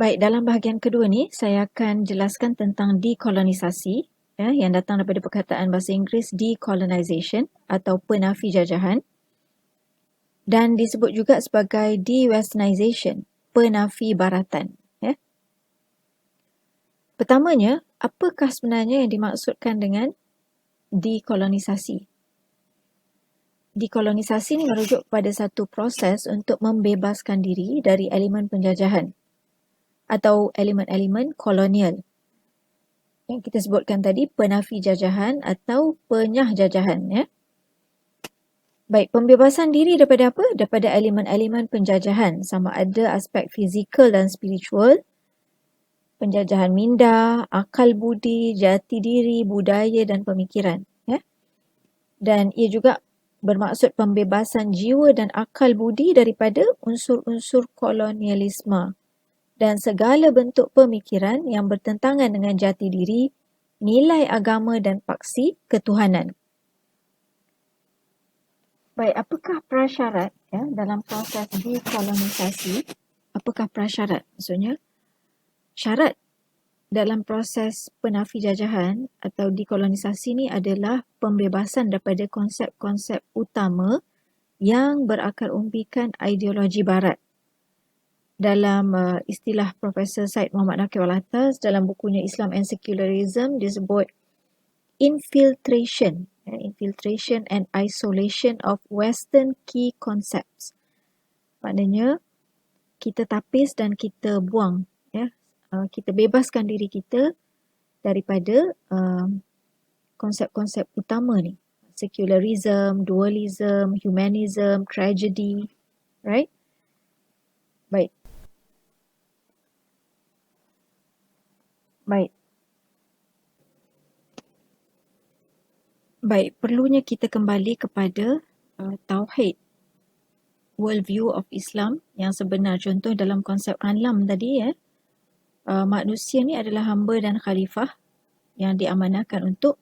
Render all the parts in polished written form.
Baik, dalam bahagian kedua ni, saya akan jelaskan tentang dekolonisasi, yang datang daripada perkataan bahasa Inggeris decolonization atau penafi jajahan, dan disebut juga sebagai de-westernization, penafi baratan. Pertamanya, apakah sebenarnya yang dimaksudkan dengan dekolonisasi? Dekolonisasi ni merujuk pada satu proses untuk membebaskan diri dari elemen penjajahan atau elemen-elemen kolonial. Yang kita sebutkan tadi, penafi jajahan atau penyah jajahan. Baik, pembebasan diri daripada apa? Daripada elemen-elemen penjajahan, sama ada aspek fizikal dan spiritual, penjajahan minda, akal budi, jati diri, budaya dan pemikiran. Dan ia juga bermaksud pembebasan jiwa dan akal budi daripada unsur-unsur kolonialisme dan segala bentuk pemikiran yang bertentangan dengan jati diri, nilai agama dan paksi ketuhanan. Baik, apakah prasyarat dalam proses dekolonisasi? Apakah prasyarat? Maksudnya, syarat dalam proses penafi jajahan atau dekolonisasi ni adalah pembebasan daripada konsep-konsep utama yang berakar umpikan ideologi barat. Dalam istilah Profesor Syed Muhammad Nakib Al-Atas dalam bukunya Islam and Secularism disebut infiltration and isolation of Western key concepts. Maknanya kita tapis dan kita buang, kita bebaskan diri kita daripada konsep-konsep utama ni. Secularism, dualism, humanism, tragedy, right? Baik. Baik, perlunya kita kembali kepada tauhid, worldview of Islam yang sebenar. Contoh dalam konsep alam tadi, manusia ni adalah hamba dan khalifah yang diamanahkan untuk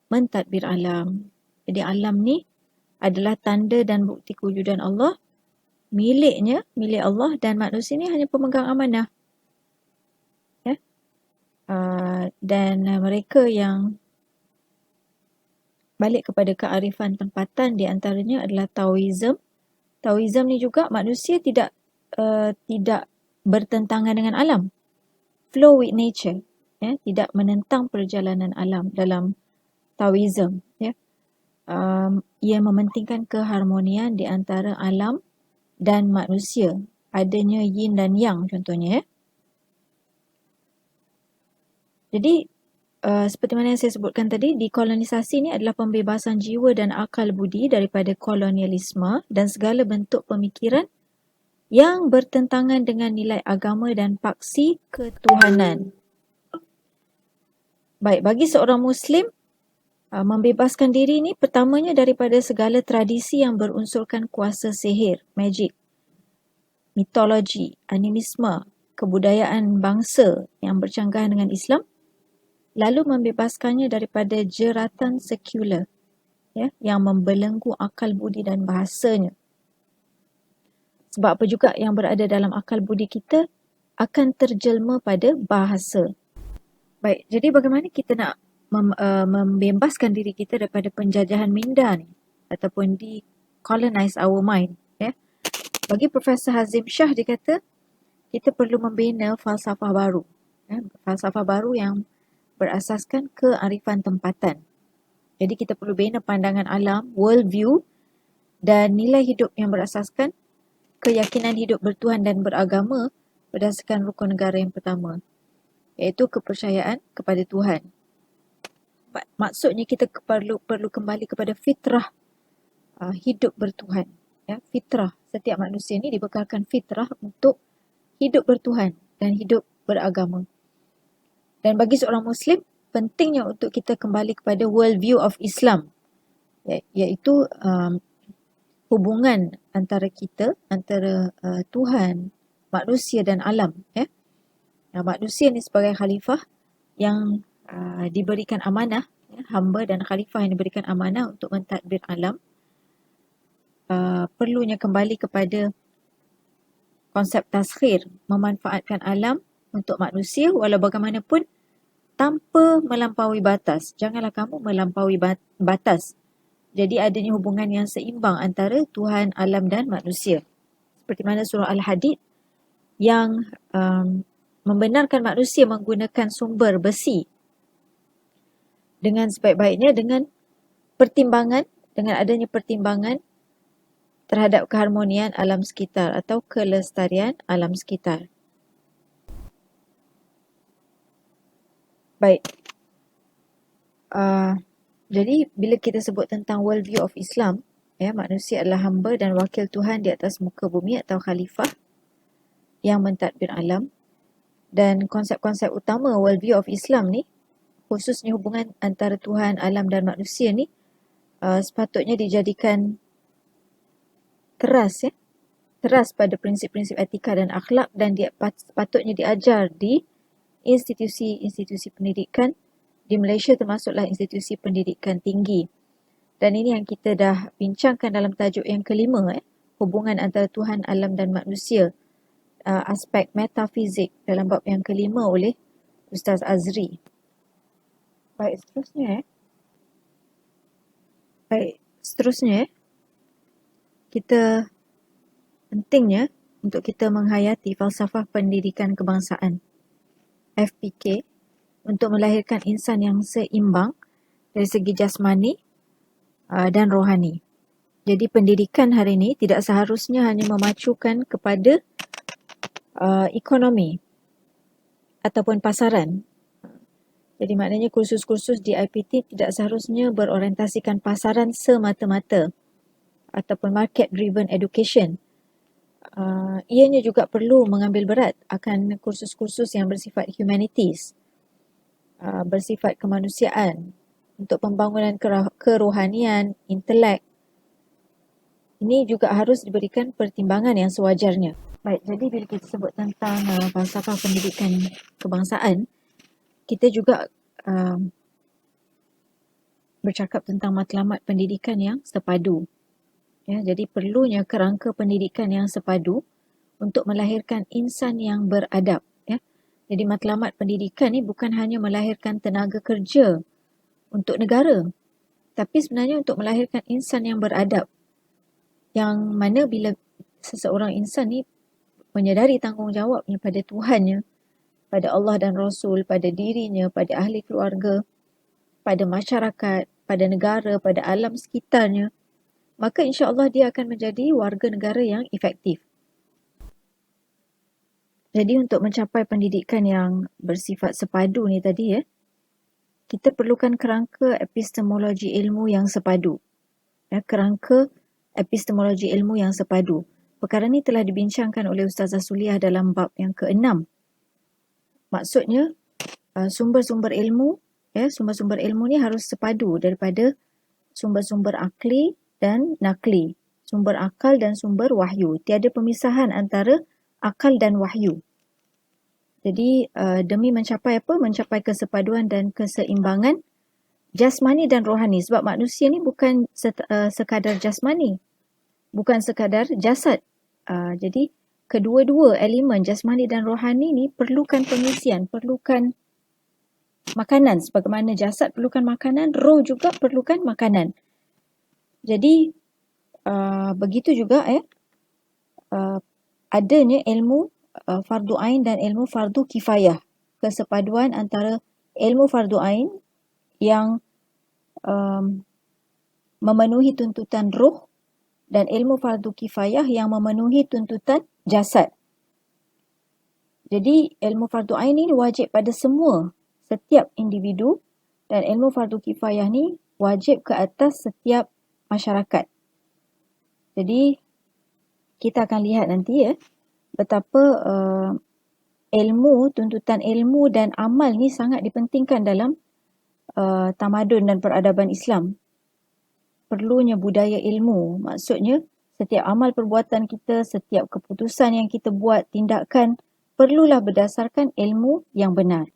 mentadbir alam. Jadi alam ni adalah tanda dan bukti kewujudan Allah, milik Allah, dan manusia ni hanya pemegang amanah. Dan mereka yang balik kepada kearifan tempatan di antaranya adalah Taoism. Taoism ni juga manusia tidak bertentangan dengan alam. Flow with nature. Tidak menentang perjalanan alam dalam Taoism. Ia mementingkan keharmonian di antara alam dan manusia. Adanya yin dan yang contohnya. Jadi, seperti mana yang saya sebutkan tadi, dekolonisasi ini adalah pembebasan jiwa dan akal budi daripada kolonialisme dan segala bentuk pemikiran yang bertentangan dengan nilai agama dan paksi ketuhanan. Baik, bagi seorang Muslim, membebaskan diri ini pertamanya daripada segala tradisi yang berunsurkan kuasa sihir, magic, mitologi, animisme, kebudayaan bangsa yang bercanggahan dengan Islam, lalu membebaskannya daripada jeratan sekular yang membelenggu akal budi dan bahasanya. Sebab apa juga yang berada dalam akal budi kita akan terjelma pada bahasa. Baik, jadi bagaimana kita nak membebaskan diri kita daripada penjajahan minda ni ataupun decolonize our mind? Bagi Profesor Hazim Shah, dia kata kita perlu membina falsafah baru. Falsafah baru yang berasaskan kearifan tempatan. Jadi kita perlu bina pandangan alam, worldview dan nilai hidup yang berasaskan keyakinan hidup bertuhan dan beragama berdasarkan rukun negara yang pertama, iaitu kepercayaan kepada Tuhan. Maksudnya kita perlu kembali kepada fitrah hidup bertuhan. Fitrah, setiap manusia ni dibekalkan fitrah untuk hidup bertuhan dan hidup beragama. Dan bagi seorang Muslim, pentingnya untuk kita kembali kepada worldview of Islam, iaitu hubungan antara kita, antara Tuhan, manusia dan alam. Manusia ni sebagai khalifah yang diberikan amanah, hamba dan khalifah yang diberikan amanah untuk mentadbir alam, perlunya kembali kepada konsep taskhir, memanfaatkan alam untuk manusia walau bagaimanapun tanpa melampaui batas. Janganlah kamu melampaui batas. Jadi adanya hubungan yang seimbang antara Tuhan, alam dan manusia. Seperti mana surah Al-Hadid yang membenarkan manusia menggunakan sumber besi dengan sebaik-baiknya dengan adanya pertimbangan terhadap keharmonian alam sekitar atau kelestarian alam sekitar. Baik. Jadi bila kita sebut tentang world view of Islam, manusia adalah hamba dan wakil Tuhan di atas muka bumi atau khalifah yang mentadbir alam. Dan konsep-konsep utama world view of Islam ni, khususnya hubungan antara Tuhan, alam dan manusia ni, sepatutnya dijadikan keras pada prinsip-prinsip etika dan akhlak, dan dia sepatutnya diajar di institusi-institusi pendidikan di Malaysia, termasuklah institusi pendidikan tinggi. Dan ini yang kita dah bincangkan dalam tajuk yang kelima, hubungan antara Tuhan, alam dan manusia, aspek metafizik dalam bab yang kelima oleh Ustaz Azri. Baik, seterusnya kita pentingnya untuk kita menghayati falsafah pendidikan kebangsaan FPK untuk melahirkan insan yang seimbang dari segi jasmani dan rohani. Jadi pendidikan hari ini tidak seharusnya hanya memacukan kepada ekonomi ataupun pasaran. Jadi maknanya kursus-kursus di IPT tidak seharusnya berorientasikan pasaran semata-mata ataupun market driven education. Ianya juga perlu mengambil berat akan kursus-kursus yang bersifat humanities, bersifat kemanusiaan, untuk pembangunan kerohanian, intelek. Ini juga harus diberikan pertimbangan yang sewajarnya. Baik, jadi bila kita sebut tentang falsafah pendidikan kebangsaan, kita juga bercakap tentang matlamat pendidikan yang sepadu. Jadi perlunya kerangka pendidikan yang sepadu untuk melahirkan insan yang beradab. Jadi matlamat pendidikan ni bukan hanya melahirkan tenaga kerja untuk negara, tapi sebenarnya untuk melahirkan insan yang beradab, yang mana bila seseorang insan ni menyedari tanggungjawabnya pada Tuhannya, pada Allah dan Rasul, pada dirinya, pada ahli keluarga, pada masyarakat, pada negara, pada alam sekitarnya, maka insya-Allah dia akan menjadi warga negara yang efektif. Jadi untuk mencapai pendidikan yang bersifat sepadu ni tadi, kita perlukan kerangka epistemologi ilmu yang sepadu. Kerangka epistemologi ilmu yang sepadu. Perkara ni telah dibincangkan oleh Ustazah Suliah dalam bab yang ke-6. Maksudnya, sumber-sumber ilmu ni harus sepadu daripada sumber-sumber akli dan nakli, sumber akal dan sumber wahyu. Tiada pemisahan antara akal dan wahyu. Jadi demi mencapai apa? Mencapai kesepaduan dan keseimbangan jasmani dan rohani. Sebab manusia ni bukan sekadar jasmani, bukan sekadar jasad. Jadi kedua-dua elemen jasmani dan rohani ni perlukan pengisian, perlukan makanan. Sebagaimana jasad perlukan makanan, roh juga perlukan makanan. Jadi begitu juga adanya ilmu fardu ain dan ilmu fardu kifayah. Kesepaduan antara ilmu fardu ain yang memenuhi tuntutan roh dan ilmu fardu kifayah yang memenuhi tuntutan jasad. Jadi ilmu fardu ain ni wajib pada setiap individu, dan ilmu fardu kifayah ni wajib ke atas setiap masyarakat. Jadi kita akan lihat nanti betapa tuntutan ilmu dan amal ni sangat dipentingkan dalam tamadun dan peradaban Islam. Perlunya budaya ilmu, maksudnya setiap amal perbuatan kita, setiap keputusan yang kita buat, tindakan, perlulah berdasarkan ilmu yang benar.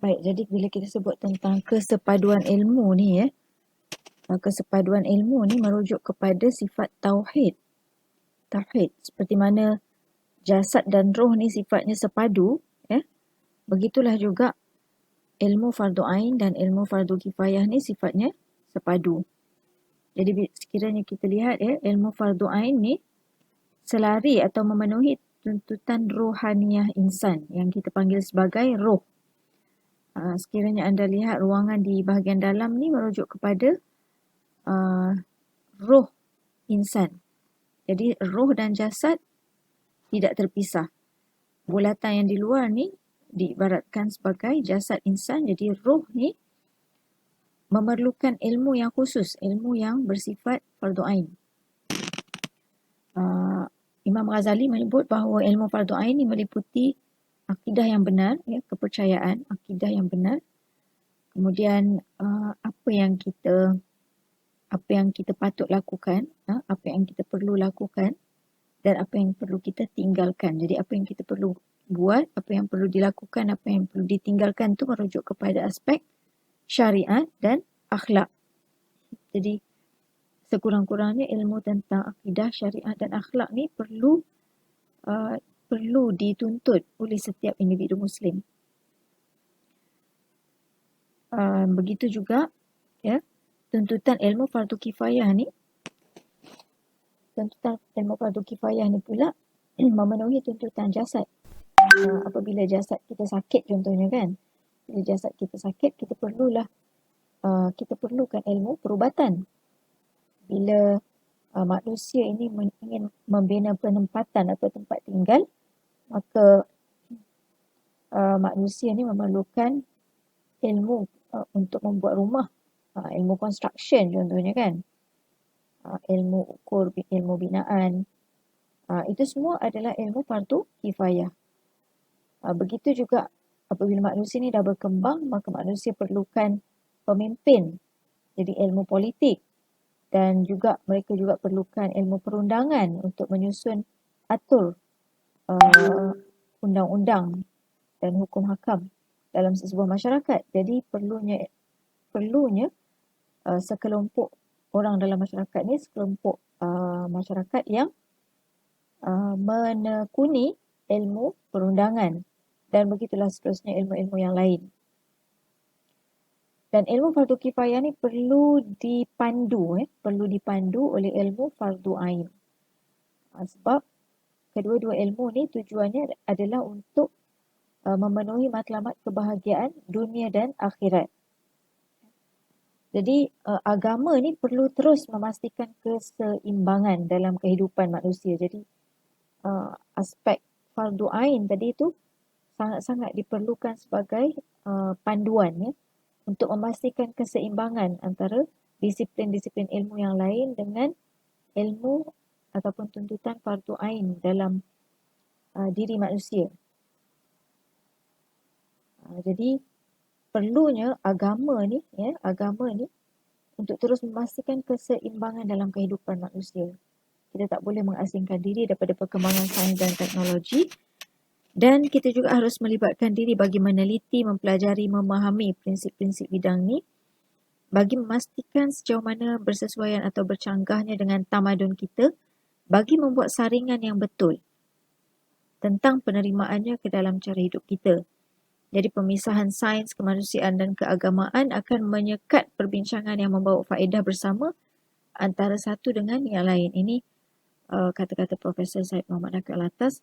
Baik, jadi bila kita sebut tentang kesepaduan ilmu ni, kesepaduan ilmu ni merujuk kepada sifat tauhid. Tauhid, seperti mana jasad dan roh ni sifatnya sepadu, begitulah juga ilmu fardu ain dan ilmu fardu kifayah ni sifatnya sepadu. Jadi sekiranya kita lihat ilmu fardu ain ni selari atau memenuhi tuntutan rohaniah insan yang kita panggil sebagai roh. Sekiranya anda lihat ruangan di bahagian dalam ni merujuk kepada roh insan. Jadi roh dan jasad tidak terpisah. Bulatan yang di luar ni diibaratkan sebagai jasad insan. Jadi roh ni memerlukan ilmu yang khusus, ilmu yang bersifat fardu ain. Imam Ghazali menyebut bahawa ilmu fardu ain ini meliputi akidah yang benar, kepercayaan, akidah yang benar. Kemudian apa yang kita patut lakukan, apa yang kita perlu lakukan dan apa yang perlu kita tinggalkan. Jadi apa yang kita perlu buat, apa yang perlu dilakukan, apa yang perlu ditinggalkan itu merujuk kepada aspek syariat dan akhlak. Jadi sekurang-kurangnya ilmu tentang akidah, syariat dan akhlak ni perlu dituntut oleh setiap individu Muslim. Begitu juga tuntutan ilmu fardu kifayah ni. Tuntutan ilmu fardu kifayah ni pula memenuhi tuntutan jasad. Apabila jasad kita sakit contohnya kan, bila jasad kita sakit, kita perlukan ilmu perubatan. Bila manusia ini ingin membina penempatan atau tempat tinggal, maka manusia ini memerlukan ilmu untuk membuat rumah, ilmu construction contohnya kan, ilmu ukur, ilmu binaan, itu semua adalah ilmu fardu kifayah. Begitu juga apabila manusia ini dah berkembang, maka manusia perlukan pemimpin, jadi ilmu politik, dan juga mereka juga perlukan ilmu perundangan untuk menyusun atur undang-undang dan hukum hakam dalam sebuah masyarakat. Jadi perlunya sekelompok orang dalam masyarakat ni, sekelompok masyarakat yang menekuni ilmu perundangan, dan begitulah seterusnya ilmu-ilmu yang lain. Dan ilmu fardu kifayah ni perlu dipandu oleh ilmu fardu ain. Sebab kedua-dua ilmu ni tujuannya adalah untuk memenuhi matlamat kebahagiaan dunia dan akhirat. Jadi agama ni perlu terus memastikan keseimbangan dalam kehidupan manusia. Jadi aspek fardu ain tadi tu sangat-sangat diperlukan sebagai panduan untuk memastikan keseimbangan antara disiplin-disiplin ilmu yang lain dengan ilmu ataupun tuntutan fardu ain dalam diri manusia. Jadi perlunya agama ni untuk terus memastikan keseimbangan dalam kehidupan manusia. Kita tak boleh mengasingkan diri daripada perkembangan sains dan teknologi, dan kita juga harus melibatkan diri bagi meneliti, mempelajari, memahami prinsip-prinsip bidang ni bagi memastikan sejauh mana bersesuaian atau bercanggahnya dengan tamadun kita, bagi membuat saringan yang betul tentang penerimaannya ke dalam cara hidup kita. Jadi pemisahan sains, kemanusiaan dan keagamaan akan menyekat perbincangan yang membawa faedah bersama antara satu dengan yang lain. Ini kata-kata Profesor Syed Muhammad Naqi Alatas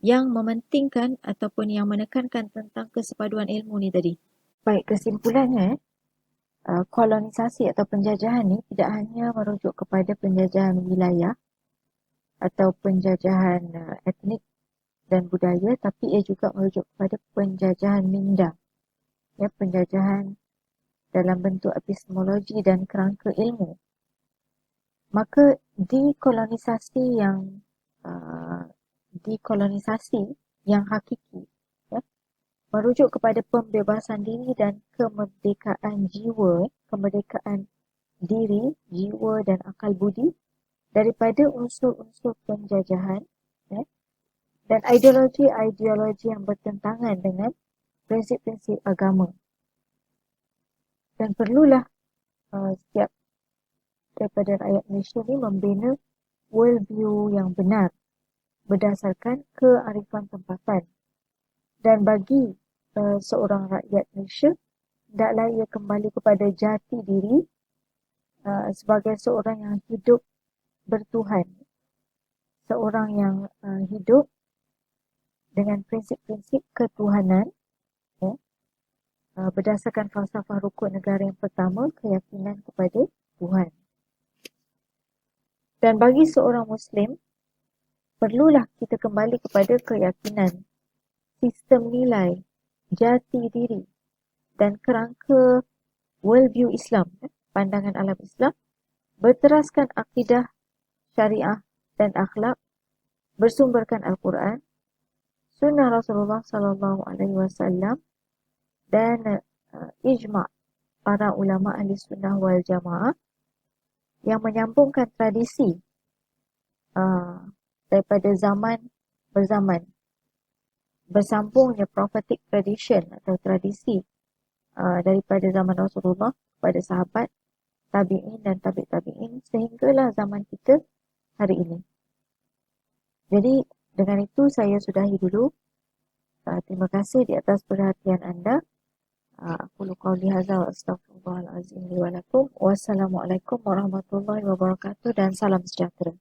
yang mementingkan ataupun yang menekankan tentang kesepaduan ilmu ni tadi. Baik, kesimpulannya, kolonisasi atau penjajahan ni tidak hanya merujuk kepada penjajahan wilayah atau penjajahan etnik dan budaya, tapi ia juga merujuk kepada penjajahan minda, penjajahan dalam bentuk epistemologi dan kerangka ilmu. Maka dekolonisasi yang hakiki merujuk kepada pembebasan diri dan kemerdekaan jiwa, kemerdekaan diri, jiwa dan akal budi daripada unsur-unsur penjajahan dan ideologi-ideologi yang bertentangan dengan prinsip-prinsip agama. Dan perlulah setiap daripada rakyat Malaysia ni membina world view yang benar berdasarkan kearifan tempatan. Dan bagi seorang rakyat Malaysia, hendaklah ia kembali kepada jati diri sebagai seorang yang hidup bertuhan. Seorang yang hidup dengan prinsip-prinsip ketuhanan, ya, berdasarkan falsafah rukun negara yang pertama, keyakinan kepada Tuhan. Dan bagi seorang Muslim, perlulah kita kembali kepada keyakinan, sistem nilai, jati diri dan kerangka worldview Islam, pandangan alam Islam, berteraskan akidah, syariah dan akhlak, bersumberkan Al-Quran, sunnah Rasulullah sallallahu alaihi wasallam dan ijma' para ulama ahli sunnah wal jamaah yang menyambungkan tradisi daripada zaman berzaman, bersambungnya prophetic tradition atau tradisi daripada zaman Rasulullah kepada sahabat, tabi'in dan tabi'in sehinggalah zaman kita hari ini. Jadi dengan itu saya sudahi dulu. Terima kasih di atas perhatian anda. Aku qauli hadza wa astaghfirullahalazim li wa lakum. Wassalamualaikum warahmatullahi wabarakatuh dan salam sejahtera.